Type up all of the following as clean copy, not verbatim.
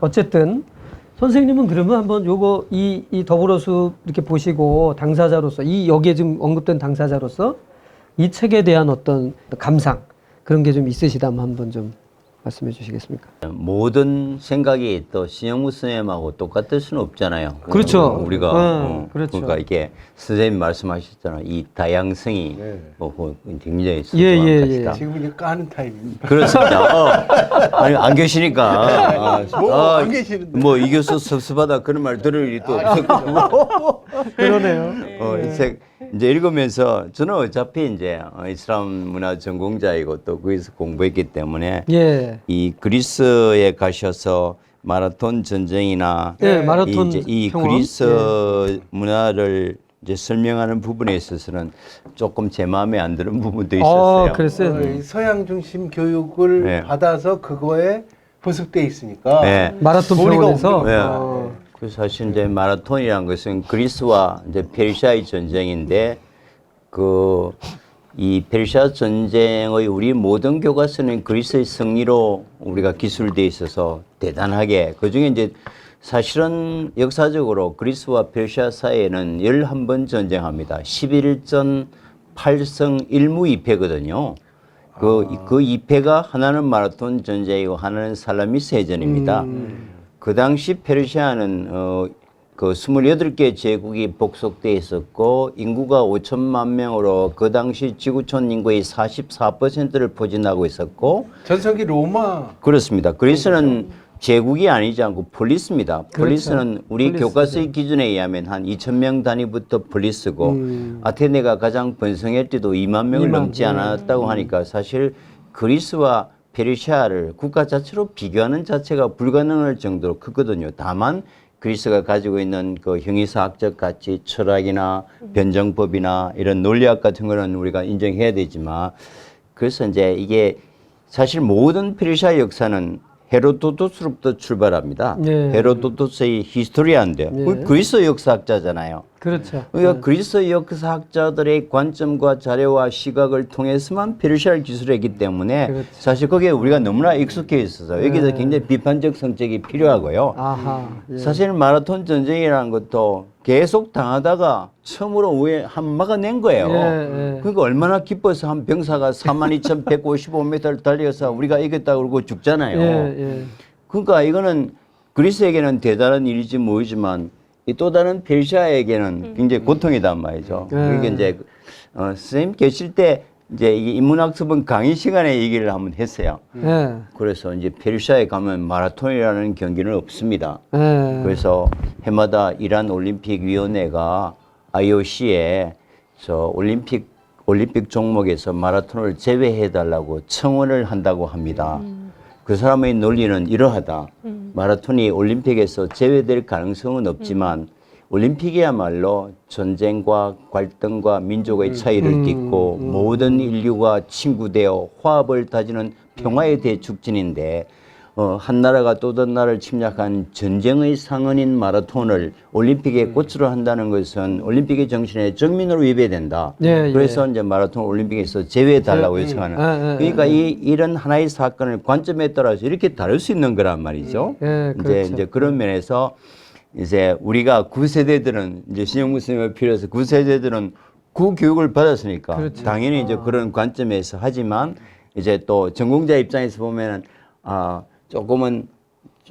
어쨌든 선생님은 그러면 한번 요거 이 더불어숲 이렇게 보시고 당사자로서 이 여기에 지금 언급된 당사자로서 이 책에 대한 어떤 감상 그런 게 좀 있으시다면 한번 좀 말씀해 주시겠습니까? 모든 생각이 또 신영무 선생님하고 똑같을 수는 없잖아요. 그렇죠. 우리가 그렇죠. 그러니까 이게 선생님 말씀하셨잖아요. 이 다양성이 네. 굉장히 예. 소중한 지금 이제 까는 타임입니다. 그렇습니다. 아니 안 계시니까. 안 계시는데. 뭐 이 교수 섭섭하다 그런 말 들을 일도 없었고. 그러네요. 이 책 이제 읽으면서 저는 어차피 이제 이슬람 문화 전공자이고 또 거기서 공부했기 때문에 예. 이 그리스에 가셔서 마라톤 전쟁이나 마라톤 이 평원. 그리스 문화를 이제 설명하는 부분에 있어서는 조금 제 마음에 안 드는 부분도 있었어요. 그랬어요. 이 서양 중심 교육을 네. 받아서 그거에 부습돼 있으니까 네. 마라톤 도리가 병원에서 없는 네. 거예요. 그 사실 이제 마라톤이라는 것은 그리스와 이제 페르시아의 전쟁인데 이 페르시아 전쟁의 우리 모든 교과서는 그리스의 승리로 우리가 기술되어 있어서 대단하게 그중에 이제 사실은 역사적으로 그리스와 페르시아 사이에는 11번 전쟁합니다. 11전 8승 1무 2패거든요. 그 2패가 하나는 마라톤 전쟁이고 하나는 살라미스 해전입니다. 그 당시 페르시아는 그 28개 제국이 복속돼 있었고 인구가 5천만 명으로 그 당시 지구촌 인구의 44%를 포진하고 있었고 전성기 로마 그렇습니다. 그리스는 제국이 아니지 않고 폴리스입니다. 폴리스는 우리 폴리스죠. 교과서의 기준에 의하면 한 2,000명 단위부터 폴리스고 아테네가 가장 번성할 때도 2만 명을 2만, 넘지 않았다고 하니까 사실 그리스와 페르시아를 국가 자체로 비교하는 자체가 불가능할 정도로 크거든요. 다만 그리스가 가지고 있는 그 형이사학적 가치, 철학이나 변정법이나 이런 논리학 같은 거는 우리가 인정해야 되지만 그래서 이제 이게 사실 모든 페르시아 역사는 헤로도토스로부터 출발합니다. 네. 헤로도토스의 히스토리아인데요. 네. 그리스 역사학자잖아요. 그렇죠. 그러니까 그리스 역사학자들의 관점과 자료와 시각을 통해서만 페르시아를 기술했기 때문에 그렇죠. 사실 거기에 우리가 너무나 익숙해 있어서 여기서 굉장히 비판적 성격이 필요하고요. 아하. 예. 사실 마라톤 전쟁이라는 것도 계속 당하다가 처음으로 우에 한 막아낸 거예요. 예. 그러니까 얼마나 기뻐서 한 병사가 42,155m를 달려서 우리가 이겼다고 그러고 죽잖아요. 예. 그러니까 이거는 그리스에게는 대단한 일이지 모이지만 이 또 다른 페르시아에게는 굉장히 고통이단 말이죠. 그러니까 이제 선생님 계실 때 이제 이 인문학습은 강의 시간에 얘기를 한번 했어요. 예. 그래서 이제 페르시아에 가면 마라톤이라는 경기는 없습니다. 예. 그래서 해마다 이란 올림픽 위원회가 IOC에 저 올림픽 종목에서 마라톤을 제외해 달라고 청원을 한다고 합니다. 그 사람의 논리는 이러하다. 마라톤이 올림픽에서 제외될 가능성은 없지만 올림픽이야말로 전쟁과 갈등과 민족의 차이를 딛고 모든 인류가 친구되어 화합을 다지는 평화의 대축진인데 한 나라가 또 다른 나라를 침략한 전쟁의 상흔인 마라톤을 올림픽에 꽃으로 한다는 것은 올림픽의 정신에 정면으로 위배된다. 예, 그래서 이제 마라톤 올림픽에서 제외해달라고 요청하는. 그러니까 이런 하나의 사건을 관점에 따라서 이렇게 다를 수 있는 거란 말이죠. 예, 그렇죠. 이제 그런 면에서 이제 우리가 9세대들은 이제 신영무 선생님을 필요해서 9세대들은 구교육을 받았으니까 그렇죠. 당연히 이제 그런 관점에서 하지만 이제 또 전공자 입장에서 보면은 조금은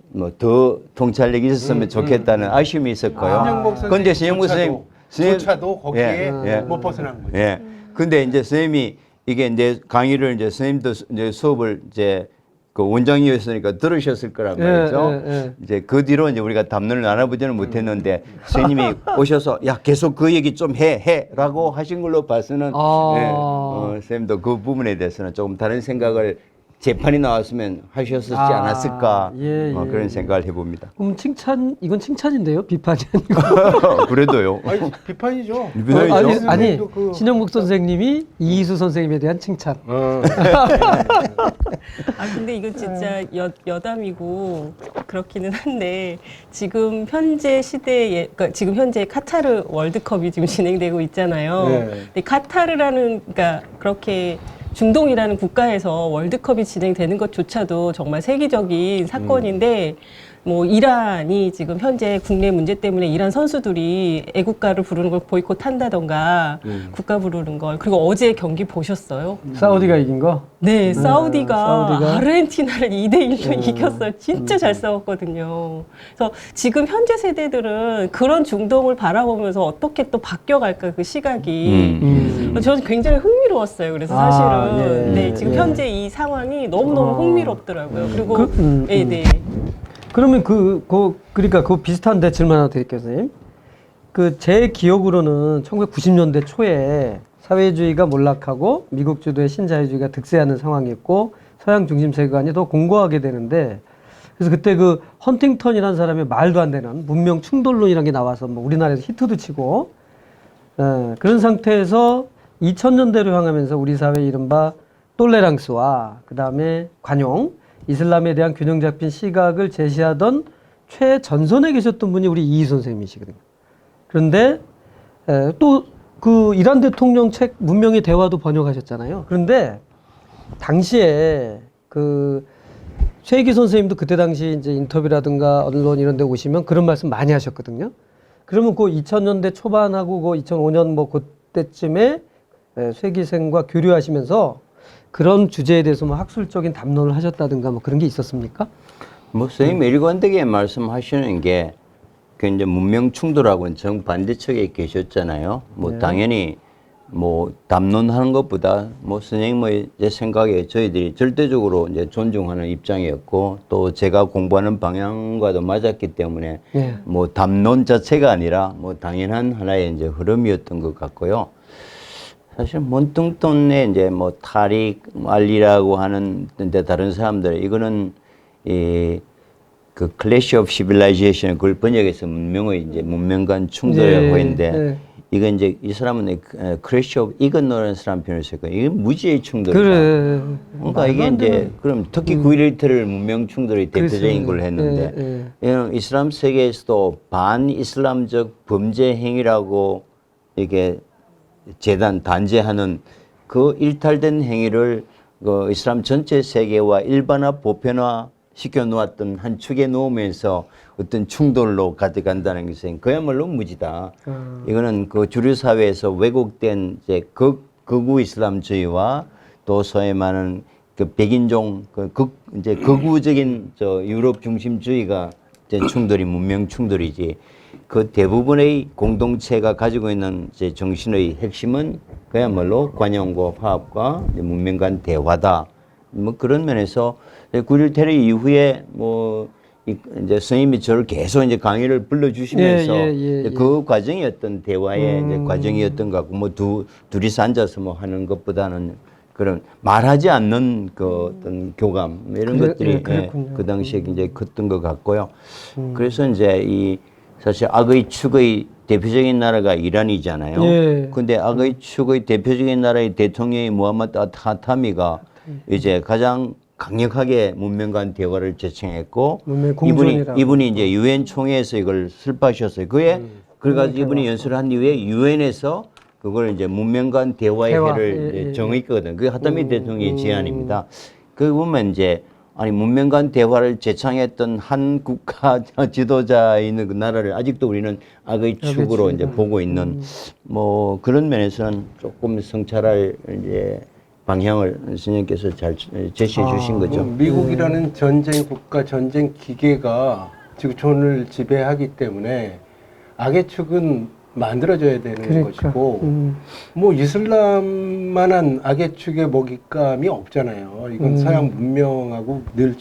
뭐 더 통찰력이 있었으면 좋겠다는 아쉬움이 있을 거예요. 신영복 근데 신영무 선생님 조차도 거기에 예. 못 벗어난 거죠. 예. 근데 이제 선생님이 이게 이제 강의를 이제 선생님도 이제 수업을 이제 그 원장이었으니까 들으셨을 거란 말이죠. 이제 그 뒤로 이제 우리가 담론을 나눠보지는 못했는데 선생님이 오셔서 야 계속 그 얘기 좀 해라고 하신 걸로 봐서는 선생님도 그 부분에 대해서는 조금 다른 생각을 재판이 나왔으면 하셨었지 않았을까 그런 생각을 해봅니다. 그럼 이건 칭찬인데요? 비판이 아니고. 그래도요. 아니, 비판이죠. 비판이죠. 아니 그- 신영국 선생님이 이희수 선생님에 대한 칭찬. 근데 이건 진짜 여담이고 그렇기는 한데 지금 현재 시대에 그러니까 지금 현재 카타르 월드컵이 지금 진행되고 있잖아요. 네. 근데 카타르라는 그러니까 그렇게 중동이라는 국가에서 월드컵이 진행되는 것조차도 정말 세계적인 사건인데 뭐 이란이 지금 현재 국내 문제 때문에 이란 선수들이 애국가를 부르는 걸 보이콧한다던가 국가 부르는 걸 그리고 어제 경기 보셨어요? 사우디가 이긴 거? 네, 사우디가 사우디가? 아르헨티나를 2대1로 이겼어요. 진짜 잘 싸웠거든요. 그래서 지금 현재 세대들은 그런 중동을 바라보면서 어떻게 또 바뀌어갈까 그 시각이 저는 굉장히 흥미로웠어요. 그래서 사실은 아, 예, 네, 지금 예. 현재 이 상황이 너무너무 흥미롭더라고요. 그리고 네, 네. 그러면 그러니까 그 비슷한데 질문 하나 드릴게요, 선생님. 그 제 기억으로는 1990년대 초에 사회주의가 몰락하고 미국 주도의 신자유주의가 득세하는 상황이었고 서양 중심 세계관이 더 공고하게 되는데 그래서 그때 그 헌팅턴이라는 사람의 말도 안 되는 문명 충돌론이라는 게 나와서 뭐 우리나라에서 히트도 치고 그런 상태에서 2000년대로 향하면서 우리 사회 이른바 톨레랑스와 그 다음에 관용 이슬람에 대한 균형 잡힌 시각을 제시하던 최전선에 계셨던 분이 우리 이희 선생님이시거든요. 그런데 또 그 이란 대통령 책 문명의 대화도 번역하셨잖아요. 그런데 당시에 그 최익희 선생님도 그때 당시 이제 인터뷰라든가 언론 이런 데 오시면 그런 말씀 많이 하셨거든요. 그러면 그 2000년대 초반하고 그 2005년 뭐 그때쯤에 쇠기생과 교류하시면서 그런 주제에 대해서 뭐 학술적인 담론을 하셨다든가 뭐 그런 게 있었습니까? 뭐 선생님 일관되게 말씀하시는 게 그 이제 문명 충돌하고는 정반대쪽에 계셨잖아요. 뭐 네. 당연히 뭐 담론하는 것보다 뭐 선생님의 제 생각에 저희들이 절대적으로 이제 존중하는 입장이었고 또 제가 공부하는 방향과도 맞았기 때문에 네. 뭐 담론 자체가 아니라 뭐 당연한 하나의 이제 흐름이었던 것 같고요. 사실 몬뚱돈의 이제 뭐 타릭 알리라고 하는 데 다른 사람들 이거는 그 클래시 오브 시빌라이제이션 그걸 번역해서 문명의 이제 문명 간 충돌이라고 네, 했는데 네. 이건 이제 이 사람은 클래시 오브 이건노라는 사람 표현을 썼고 이게 무지의 충돌이다. 그래. 그러니까 이게 이제 그럼 터키 9.11 테러를 문명 충돌의 대표적인 그랬어요. 걸 했는데 예, 이런 이슬람 세계에서도 반이슬람적 범죄 행위라고 이게 단죄하는 그 일탈된 행위를 그 이슬람 전체 세계와 일반화 보편화 시켜 놓았던 한 축에 놓으면서 어떤 충돌로 가져간다는 것은 그야말로 무지다. 이거는 그 주류 사회에서 왜곡된 이제 극우 이슬람주의와 또 소위 말하는 그 백인종 이제 극우적인 저 유럽 중심주의가 이제 충돌이 문명 충돌이지. 그 대부분의 공동체가 가지고 있는 이제 정신의 핵심은 그야말로 관용과 화합과 문명 간 대화다. 뭐 그런 면에서 9.11 테러 이후에 뭐 이제 선생님이 저를 계속 이제 강의를 불러주시면서 이제 그 과정이 어떤 대화의 이제 과정이었던 것 같고 뭐 둘이서 앉아서 뭐 하는 것보다는 그런 말하지 않는 그 어떤 교감 이런 것들이 그 당시에 굉장히 컸던 것 같고요. 그래서 이제 이 사실 악의 축의 대표적인 나라가 이란이잖아요. 근데 악의 축의 대표적인 나라의 대통령이 무함마드 하타미가 이제 가장 강력하게 문명 간 대화를 제청했고 이분이 이제 유엔 총회에서 이걸 설파하셨어요. 그래가지고 이분이 연설을 한 이후에 유엔에서 그걸 이제 문명 간 대화의 해를 정했거든. 그게 하타미 대통령의 제안입니다. 그 보면 이제 아니 문명 간 대화를 제창했던 한 국가 지도자인 그 나라를 아직도 우리는 악의 축으로 이제 보고 있는 뭐 그런 면에서는 조금 성찰할 이제 방향을 선생님께서 잘 제시해 주신 거죠. 미국이라는 전쟁 국가 전쟁 기계가 지구촌을 지배하기 때문에 악의 축은 만들어져야 되는 것이고 뭐 이슬람만한 악의 축의 먹잇감이 없잖아요. 이건 서양 문명하고 늘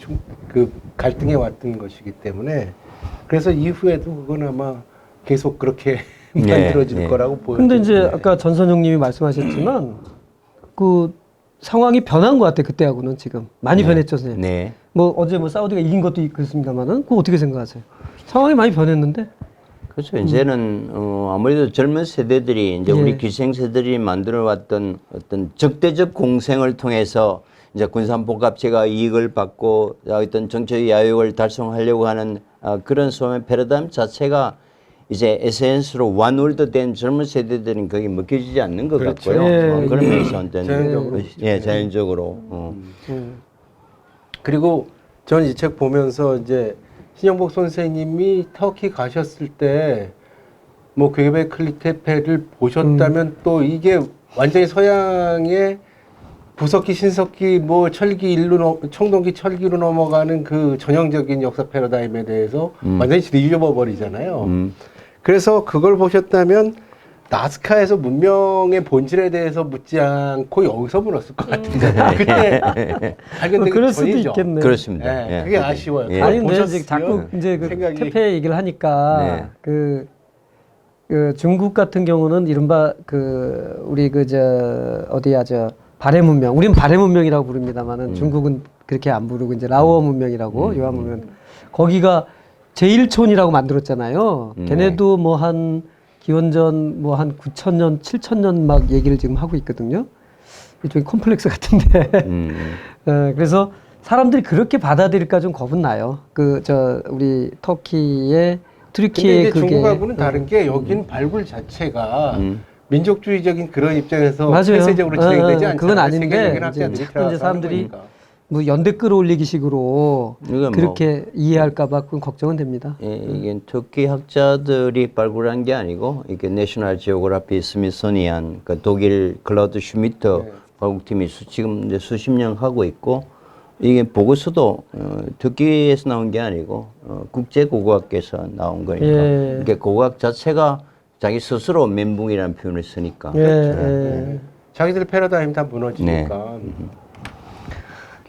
그 갈등해 왔던 것이기 때문에 그래서 이후에도 그건 아마 계속 그렇게 만들어질 거라고 보여요. 근데 이제 아까 전선영님이 말씀하셨지만 그 상황이 변한 것 같아 그때하고는 지금 많이 변했죠, 선생님. 네. 뭐 어제 뭐 사우디가 이긴 것도 그렇습니다만은 그거 어떻게 생각하세요? 상황이 많이 변했는데. 그렇죠. 이제는 아무래도 젊은 세대들이 이제 우리 기생 세대들이 만들어 왔던 어떤 적대적 공생을 통해서 이제 군산복합체가 이익을 받고 어떤 정치의 야욕을 달성하려고 하는 그런 소매 패러다임 자체가 이제 에센스로 완월드된 젊은 세대들은 거기 먹혀지지 않는 것 같고요. 그러면서 자연적으로. 자연적으로. 그리고 저는 이 책 보면서 이제 신영복 선생님이 터키 가셨을 때 뭐 göbekli tepe를 보셨다면 또 이게 완전히 서양의 부석기, 신석기, 뭐 철기 일로 청동기 철기로 넘어가는 그 전형적인 역사 패러다임에 대해서 완전히 뒤집어 버리잖아요. 그래서 그걸 보셨다면 나스카에서 문명의 본질에 대해서 묻지 않고 여기서 물었을 것 같은데 그때 발견되기 그럴 수도 전이죠. 있겠네. 그렇습니다. 네, 예. 그게 아쉬워요. 예. 아니 근데 이제 보셨으면 자꾸 이제 그 생각이- 태페 얘기를 하니까 네. 그 중국 같은 경우는 이른바 그 우리 그 어디야 발해 문명, 우리는 발해 문명이라고 부릅니다만은 중국은 그렇게 안 부르고 이제 라오 문명이라고 요한 문명, 거기가 제1촌이라고 만들었잖아요. 걔네도 뭐 한 기원전 뭐 한 9,000년, 7,000년 막 얘기를 지금 하고 있거든요. 일종의 콤플렉스 같은데. 그래서 사람들이 그렇게 받아들일까 좀 겁은 나요. 우리 터키의 근데 트리키의 이제 그게 중국하고는 다른 게 여긴 발굴 자체가 민족주의적인 그런 입장에서 맞아요. 폐쇄적으로 진행되지 않잖아요. 그건 아닌데 세계적인 이제 학자들이 자꾸 이제 들어가서 사람들이 하는 거니까. 뭐 연대 끌어올리기 식으로 이건 그렇게 이해할까봐 그건 걱정은 됩니다. 예, 이게 터키 학자들이 발굴한 게 아니고 이게 내셔널 지오그래피 스미소니안 그 독일 클라우드 슈미터 발굴팀이 지금 이제 수십 년 하고 있고 이게 보고서도 터키에서 나온 게 아니고 국제고고학계에서 나온 거니까 예. 이게 고고학 자체가 자기 스스로 멘붕이라는 표현을 쓰니까 예. 자기들 패러다임 다 무너지니까.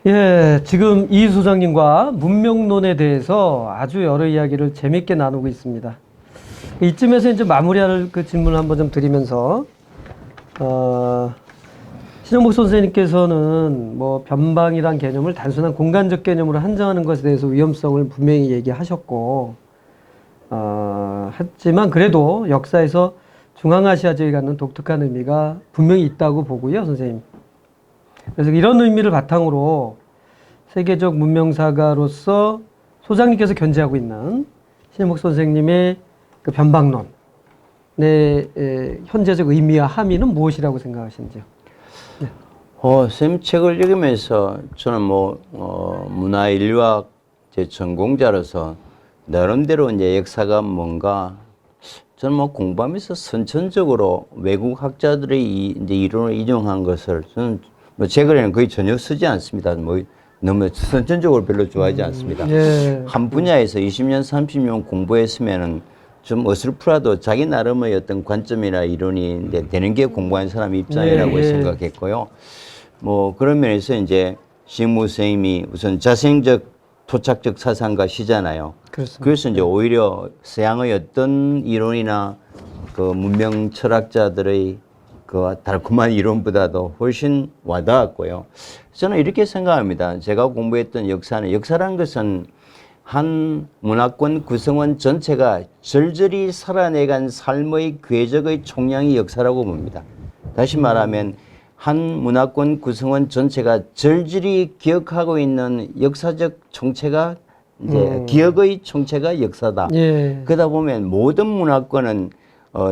예, 지금 이 소장님과 문명론에 대해서 아주 여러 이야기를 재밌게 나누고 있습니다. 이쯤에서 이제 마무리할 그 질문을 한번 좀 드리면서, 신영복 선생님께서는 뭐 변방이란 개념을 단순한 공간적 개념으로 한정하는 것에 대해서 위험성을 분명히 얘기하셨고, 하지만 그래도 역사에서 중앙아시아 지역이 갖는 독특한 의미가 분명히 있다고 보고요, 선생님. 그래서 이런 의미를 바탕으로 세계적 문명사가로서 소장님께서 견지하고 있는 신영복 선생님의 그 변방론의 현재적 의미와 함의는 무엇이라고 생각하시는지요? 쌤 책을 읽으면서 저는 문화인류학 제 전공자로서 나름대로 이제 역사가 뭔가 저는 공부하면서 선천적으로 외국 학자들의 이제 이론을 인용한 것을 저는 제 글에는 거의 전혀 쓰지 않습니다. 너무 선천적으로 별로 좋아하지 않습니다. 예. 한 분야에서 20년, 30년 공부했으면은 좀 어설프라도 자기 나름의 어떤 관점이나 이론이 이제 되는 게 공부한 사람 입장이라고 생각했고요. 그런 면에서 이제 신무 선생님이 우선 자생적 토착적 사상가시잖아요. 그렇습니다. 그래서 이제 오히려 서양의 어떤 이론이나 그 문명 철학자들의 그 달콤한 이론보다도 훨씬 와닿았고요. 저는 이렇게 생각합니다. 제가 공부했던 역사라는 것은 한 문화권 구성원 전체가 절절히 살아내간 삶의 궤적의 총량이 역사라고 봅니다. 다시 말하면 한 문화권 구성원 전체가 절절히 기억하고 있는 역사적 총체가 이제 기억의 총체가 역사다. 예. 그러다 보면 모든 문화권은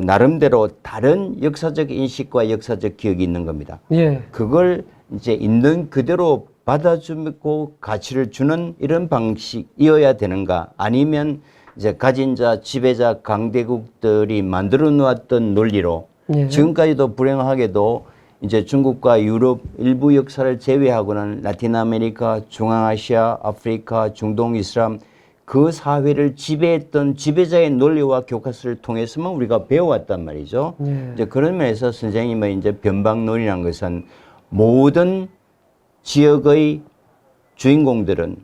나름대로 다른 역사적 인식과 역사적 기억이 있는 겁니다. 예. 그걸 이제 있는 그대로 받아주고 가치를 주는 이런 방식이어야 되는가? 아니면 이제 가진 자, 지배자, 강대국들이 만들어 놓았던 논리로 예. 지금까지도 불행하게도 이제 중국과 유럽 일부 역사를 제외하고는 라틴 아메리카, 중앙아시아, 아프리카, 중동, 이슬람 그 사회를 지배했던 지배자의 논리와 교과서를 통해서만 우리가 배워왔단 말이죠. 이제 그런 면에서 선생님의 이제 변방론이라는 것은 모든 지역의 주인공들은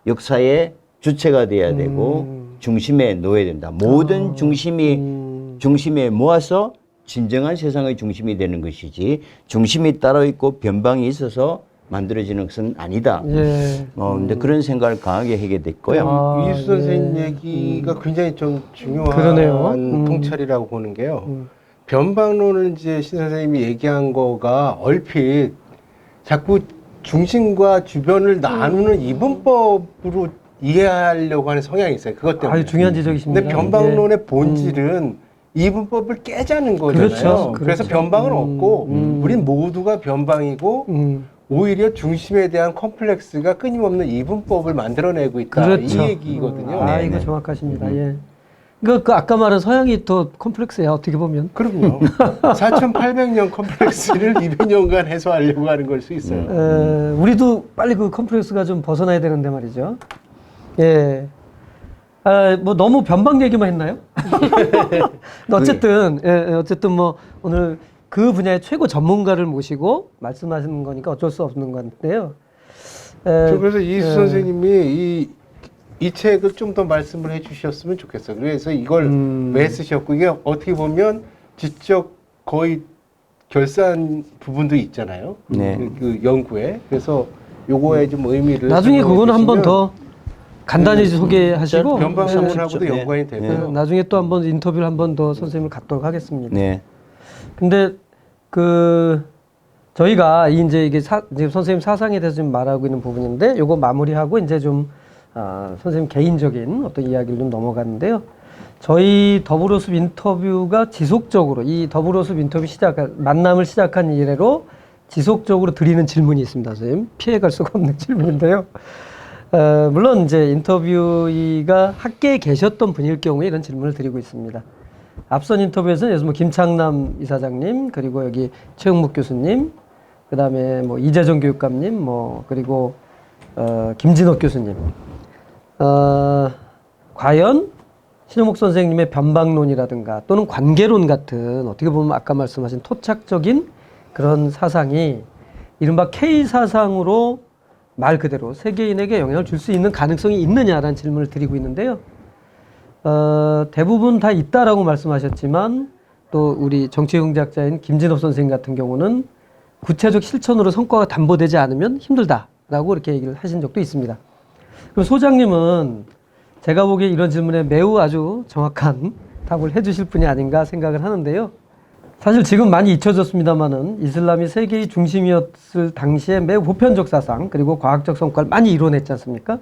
역사의 주체가 돼야 되고 중심에 놓아야 된다. 모든 중심에 모아서 진정한 세상의 중심이 되는 것이지 중심이 따로 있고 변방이 있어서 만들어지는 것은 아니다. 예. 근데 그런 생각을 강하게 하게 됐고요. 이수 선생님 얘기가 굉장히 좀 중요한 그러네요. 통찰이라고 보는 게요. 변방론을 이제 신 선생님이 얘기한 거가 얼핏 자꾸 중심과 주변을 나누는 이분법으로 이해하려고 하는 성향이 있어요. 그것 때문에. 아주 중요한 지적이십니다. 근데 변방론의 본질은 이분법을 깨자는 거잖아요. 그렇죠. 그래서 그렇죠. 변방은 없고 우린 모두가 변방이고 오히려 중심에 대한 컴플렉스가 끊임없는 이분법을 만들어내고 있다. 그렇죠. 이 얘기거든요. 아, 네, 이거 네. 정확하십니다. 예. 그 아까 말한 서양이 더 컴플렉스야, 어떻게 보면. 그럼요. 4,800년 컴플렉스를 200년간 해소하려고 하는 걸 수 있어요. 우리도 빨리 그 컴플렉스가 좀 벗어나야 되는데 말이죠. 예. 아, 뭐 너무 변방 얘기만 했나요? 어쨌든, 어쨌든 뭐 오늘 그 분야의 최고 전문가를 모시고 말씀하시는 거니까 어쩔 수 없는 건데요. 저 그래서 이수 선생님이 이 책을 좀 더 말씀을 해주셨으면 좋겠어요. 그래서 이걸 왜 쓰셨고 이게 어떻게 보면 지적 거의 결산 부분도 있잖아요. 네. 그 연구에. 그래서 요거에 좀 의미를 나중에 설명해 그거는 한 번 주시면 더 간단히 소개하시고 변방사문하고도 네. 연관이 되고요. 네, 나중에 또 한 번 인터뷰를 한 번 더 선생님을 갖도록 하겠습니다. 네. 근데 그 저희가 이제 이게 지금 선생님 사상에 대해서 좀 말하고 있는 부분인데 요거 마무리하고 이제 좀 선생님 개인적인 어떤 이야기를 좀 넘어가는데요. 저희 더불어숲 인터뷰가 지속적으로 이 더불어숲 인터뷰 만남을 시작한 이래로 지속적으로 드리는 질문이 있습니다, 선생님. 피해갈 수가 없는 질문인데요. 물론 이제 인터뷰가 학계에 계셨던 분일 경우에 이런 질문을 드리고 있습니다. 앞선 인터뷰에서는 예를 들어서 뭐 김창남 이사장님, 그리고 여기 최영묵 교수님, 그 다음에 뭐 이재정 교육감님, 뭐 그리고 김진옥 교수님. 과연 신용목 선생님의 변방론이라든가 또는 관계론 같은 어떻게 보면 아까 말씀하신 토착적인 그런 사상이 이른바 K사상으로 말 그대로 세계인에게 영향을 줄 수 있는 가능성이 있느냐라는 질문을 드리고 있는데요. 대부분 다 있다라고 말씀하셨지만 또 우리 정치경제학자인 김진업 선생님 같은 경우는 구체적 실천으로 성과가 담보되지 않으면 힘들다라고 이렇게 얘기를 하신 적도 있습니다. 그럼 소장님은 제가 보기에 이런 질문에 매우 아주 정확한 답을 해주실 분이 아닌가 생각을 하는데요. 사실 지금 많이 잊혀졌습니다만은 이슬람이 세계의 중심이었을 당시에 매우 보편적 사상 그리고 과학적 성과를 많이 이뤄냈지 않습니까?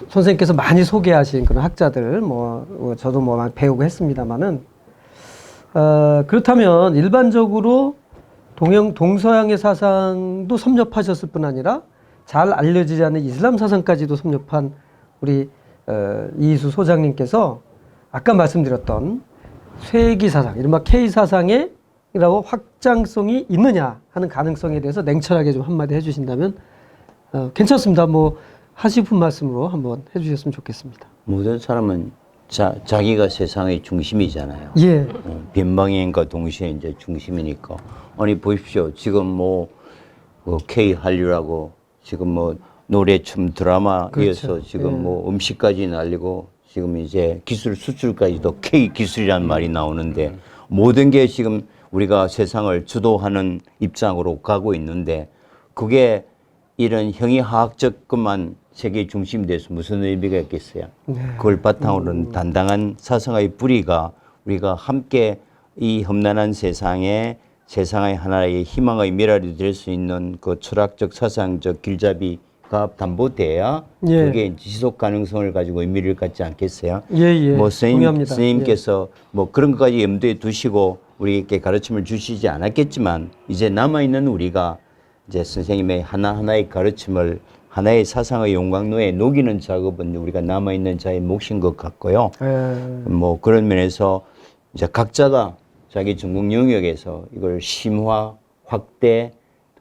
선생님께서 많이 소개하신 그런 학자들 저도 많이 배우고 했습니다만은 그렇다면 일반적으로 동서양의 사상도 섭렵하셨을 뿐 아니라 잘 알려지지 않은 이슬람 사상까지도 섭렵한 우리 이희수 소장님께서 아까 말씀드렸던 쇠기 사상, 이른바 K 사상이라고 확장성이 있느냐 하는 가능성에 대해서 냉철하게 좀 한마디 해주신다면 괜찮습니다. 뭐 하시고 싶은 말씀으로 한번 해주셨으면 좋겠습니다. 모든 사람은 자기가 세상의 중심이잖아요. 예. 변방인과 동시에 이제 중심이니까. 아니 보십시오. 지금 뭐 K 한류라고 지금 뭐 노래, 춤, 드라마 그렇죠. 이어서 지금 예. 뭐 음식까지 날리고 지금 이제 기술 수출까지도 K 기술이라는 말이 나오는데 모든 게 지금 우리가 세상을 주도하는 입장으로 가고 있는데 그게 이런 형이하학적 것만 세계 중심이 돼서 무슨 의미가 있겠어요? 네. 그걸 바탕으로는 단단한 사상의 뿌리가 우리가 함께 이 험난한 세상의 하나의 희망의 미랄이 될 수 있는 그 철학적 사상적 길잡이가 담보돼야 예. 그게 지속 가능성을 가지고 의미를 갖지 않겠어요? 예. 뭐 동의합니다. 스님께서 뭐 그런 것까지 염두에 두시고 우리에게 가르침을 주시지 않았겠지만 이제 남아있는 우리가 이제 선생님의 하나하나의 가르침을 하나의 사상의 용광로에 녹이는 작업은 우리가 남아있는 자의 몫인 것 같고요. 뭐 그런 면에서 이제 각자가 자기 전공 영역에서 이걸 심화, 확대,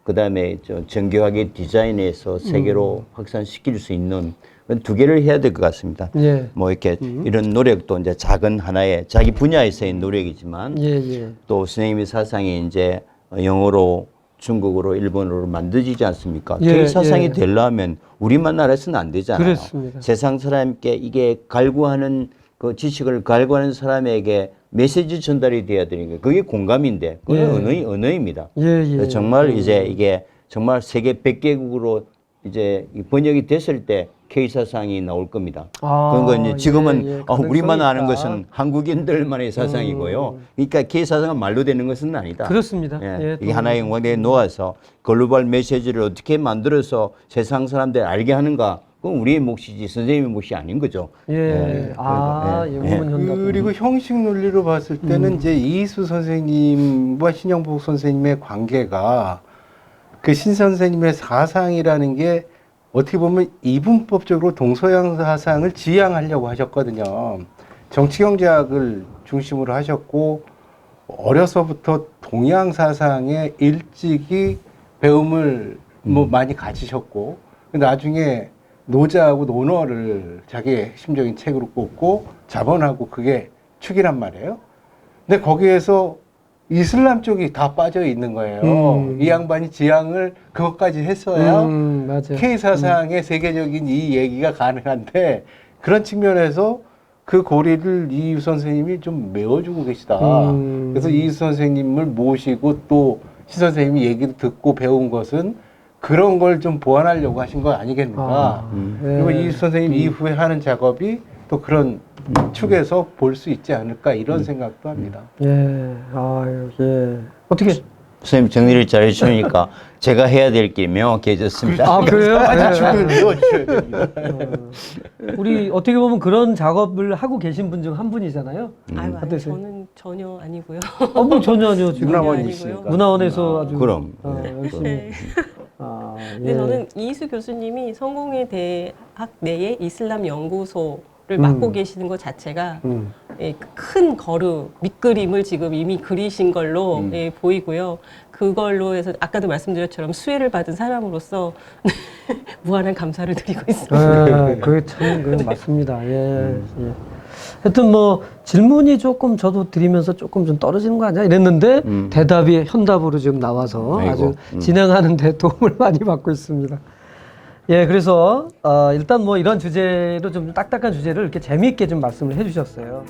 그 다음에 정교하게 디자인해서 세계로 확산시킬 수 있는 두 개를 해야 될 것 같습니다. 예. 뭐 이렇게 이런 노력도 이제 작은 하나의 자기 분야에서의 노력이지만 예. 또 선생님의 사상이 이제 영어로 중국어로 일본어로 만들어지지 않습니까? 예, 그 사상이 예. 되려면 우리만 알아서는 안 되잖아요. 그렇습니다. 세상 사람께 이게 갈구하는 그 지식을 갈구하는 사람에게 메시지 전달이 돼야 되는 게 그게 공감인데 그게 예. 언어입니다. 예. 정말 이제 이게 정말 세계 100개국으로 이제 번역이 됐을 때 K 사상이 나올 겁니다. 그런 건 이제 지금은 우리만 아는 있다. 것은 한국인들만의 사상이고요. 그러니까 K 사상은 말로 되는 것은 아니다. 그렇습니다. 예, 이게 하나의 영광에 놓아서 글로벌 메시지를 어떻게 만들어서 세상 사람들 알게 하는가. 그건 우리의 몫이지 선생님의 몫이 아닌 거죠. 예. 아, 예, 우문 현답. 그리고 형식 논리로 봤을 때는 이제 이희수 선생님과 신영복 선생님의 관계가 그 신 선생님의 사상이라는 게 어떻게 보면 이분법적으로 동서양 사상을 지향하려고 하셨거든요. 정치경제학을 중심으로 하셨고 어려서부터 동양 사상에 일찍이 배움을 뭐 많이 가지셨고 나중에 노자하고 논어를 자기의 핵심적인 책으로 꼽고 자본하고 그게 축이란 말이에요. 근데 거기에서 이슬람 쪽이 다 빠져 있는 거예요. 이 양반이 지향을 그것까지 했어야 맞아요. K 사상의 세계적인 이 얘기가 가능한데 그런 측면에서 그 고리를 이희수 선생님이 좀 메워주고 계시다. 그래서 이희수 선생님을 모시고 또 신 선생님이 얘기를 듣고 배운 것은 그런 걸 좀 보완하려고 하신 거 아니겠는가. 그리고 이희수 선생님 이후에 하는 작업이 또 그런 축에서 볼 수 있지 않을까 이런 생각도 합니다. 예. 아유, 예. 어떻게? 선생님 정리를 잘 해주니까 제가 해야 될 게 명확해졌습니다. 아, 그래요? 아직 축을 메워주셔야 됩니다. 우리 어떻게 보면 그런 작업을 하고 계신 분 중 한 분이잖아요. 아유, 어떠세요? 저는 전혀 아니고요. 뭐 전혀 아니요. 지금 문화원이 아니고요. 있으니까. 문화원에서 아주 그럼. 열심히. 네. 아, 근데 예. 저는 이희수 교수님이 성공회 대학 내에 이슬람 연구소를 맡고 계시는 것 자체가 예, 큰 거루, 밑그림을 지금 이미 그리신 걸로 예, 보이고요. 그걸로 해서 아까도 말씀드렸처럼 수혜를 받은 사람으로서 무한한 감사를 드리고 있습니다. 아, 그게 참, 그 맞습니다. 예, 예. 하여튼 뭐 질문이 조금 저도 드리면서 조금 좀 떨어지는 거 아니야? 이랬는데 대답이 현답으로 지금 나와서 아이고, 아주 진행하는 데 도움을 많이 받고 있습니다. 예, 그래서 일단 뭐 이런 주제로 좀 딱딱한 주제를 이렇게 재미있게 좀 말씀을 해주셨어요.